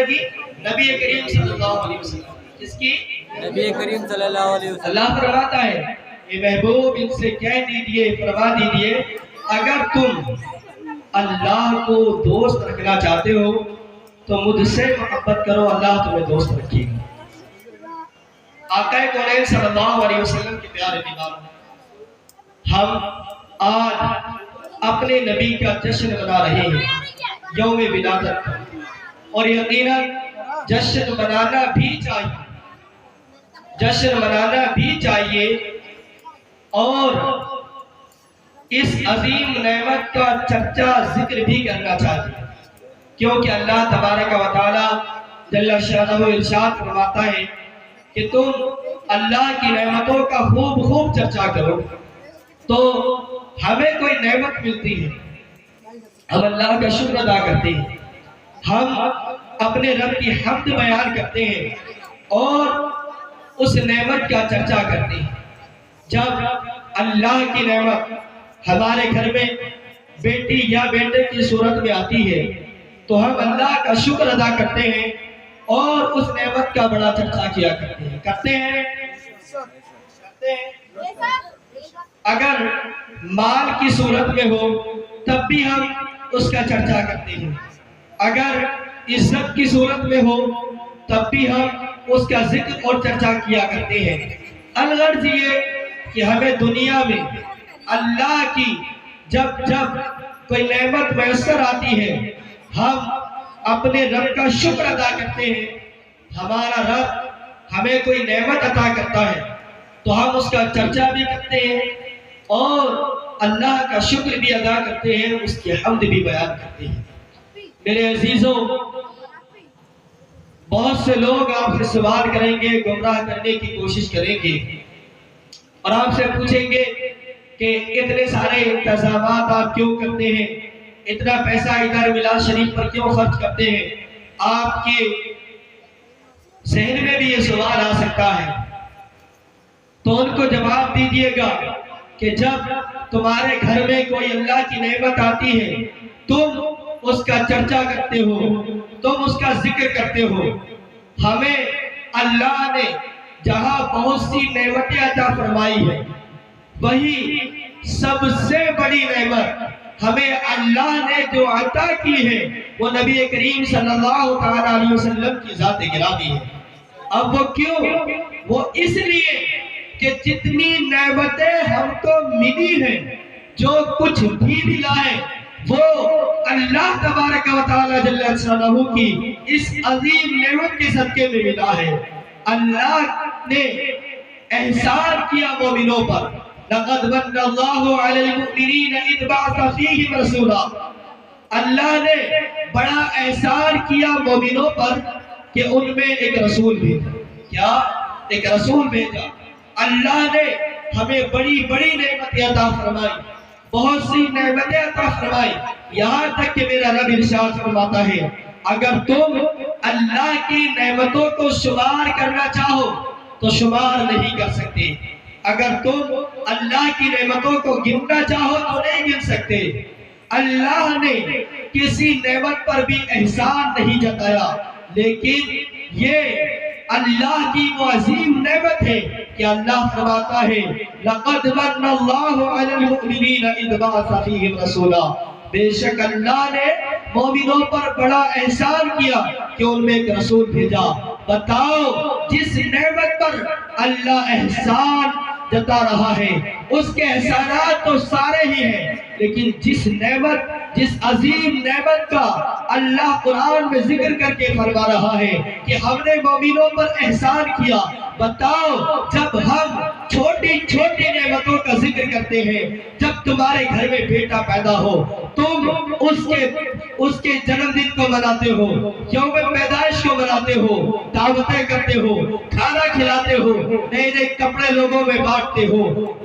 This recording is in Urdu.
لگی؟ نبی کریم صلی اللہ علیہ وسلم. کس کی؟ نبی کریم صلی اللہ علیہ وسلم. اللہ فرماتا ہے اے محبوب ان سے کہہ دیجئے، فرما دیجئے اگر تم اللہ کو دوست رکھنا چاہتے ہو تو مجھ سے محبت کرو، اللہ تمہیں دوست رکھے گا. آقا کونین صلی اللہ علیہ وسلم کے پیارے دیوانوں، ہم آج اپنے نبی کا جشن منا رہے ہیں، یوم ولادت. اور یقیناً جشن منانا بھی چاہیے، جشن منانا بھی چاہیے. اور اس عظیم نعمت کا چرچا ذکر بھی کرنا چاہیے، کیونکہ اللہ تبارک و تعالی جل شانہ ارشاد فرماتا ہے کہ تم اللہ کی نعمتوں کا خوب چرچا کرو. تو ہمیں کوئی نعمت ملتی ہے، ہم اللہ کا شکر ادا کرتے ہیں، ہم اپنے رب کی حمد بیان کرتے ہیں اور اس نعمت کا چرچا کرتے ہیں. جب اللہ کی نعمت ہمارے گھر میں بیٹی یا بیٹے کی صورت میں آتی ہے تو ہم اللہ کا شکر ادا کرتے ہیں اور اس نعمت کا بڑا چرچا کیا کرتے ہیں. اگر مال کی صورت میں ہو تب بھی ہم اس کا چرچا کرتے ہیں، اگر عزت کی صورت میں ہو تب بھی ہم اس کا ذکر اور چرچا کیا کرتے ہیں. الغرض یہ کہ ہمیں دنیا میں اللہ کی جب کوئی نعمت میسر آتی ہے ہم اپنے رب کا شکر ادا کرتے ہیں. ہمارا رب ہمیں کوئی نعمت عطا کرتا ہے تو ہم اس کا چرچا بھی کرتے ہیں اور اللہ کا شکر بھی ادا کرتے ہیں، اس کی حمد بھی بیان کرتے ہیں. میرے عزیزوں، بہت سے لوگ آپ سے سوال کریں گے، گمراہ کرنے کی کوشش کریں گے اور آپ سے پوچھیں گے کہ اتنے سارے انتظامات آپ کیوں کرتے ہیں، اتنا پیسہ ادھر میلاد شریف پر کیوں خرچ کرتے ہیں. آپ کے ذہن میں بھی یہ سوال آ سکتا ہے، تو ان کو جواب دیجئے گا کہ جب تمہارے گھر میں کوئی اللہ کی نعمت آتی ہے تم اس کا چرچا کرتے ہو، تم اس کا ذکر کرتے ہو. ہمیں اللہ نے جہاں بہت سی نعمتیں عطا فرمائی ہے، وہی سب سے بڑی نعمت ہمیں اللہ نے جو عطا کی ہے وہ نبی کریم صلی اللہ علیہ وسلم کی ذات گرامی ہے. اب وہ کیوں؟ وہ اس لیے کہ جتنی نعمتیں ہم کو ملی ہیں، جو کچھ بھی ملا ہے وہ اللہ تبارک و تعالی جل شانہ کی اس عظیم نعمت کے صدقے میں ملا ہے. اللہ نے احسان کیا مومنوں پر، لقد من اللہ علی المؤمنین اذ بعث فیہم رسولا. اللہ نے بڑا احسان کیا مومنوں پر کہ ان میں ایک رسول بھیجا. کیا؟ ایک رسول بھیجا. اللہ نے ہمیں بڑی نعمتیں عطا فرمائی، بہت سی نعمتیں عطا فرمائی، یہاں تک کہ میرا رب ارشاد فرماتا ہے اگر تم اللہ کی نعمتوں کو شمار کرنا چاہو تو شمار نہیں کر سکتے، اگر تم اللہ کی نعمتوں کو گننا چاہو تو نہیں گن سکتے. اللہ نے کسی نعمت پر بھی احسان نہیں جتایا، لیکن یہ اللہ کی وہ عظیم نعمت ہے کہ اللہ فرماتا ہے لقد من اللہ علی المؤمنین اذ بعث فیہم رسولا. بے شک اللہ نے مومنوں پر بڑا احسان کیا کہ ان میں ایک رسول بھیجا. بتاؤ جس نعمت پر اللہ احسان جتا رہا ہے اس کے احسانات تو سارے ہی ہیں، لیکن جس عظیم نعمت کا اللہ قرآن میں ذکر کر کے فرما رہا ہے کہ ہم نے مومنوں پر احسان کیا. بتاؤ جب ہم چھوٹی نعمتوں کا ذکر کرتے ہیں، جب تمہارے گھر میں بیٹا پیدا ہو تم اس کے جنم دن کو مناتے ہو، یوم پیدائش کو مناتے ہو، دعوتیں کرتے ہو، کھانا کھلاتے ہو، نئے کپڑے لوگوں میں بانٹتے ہو،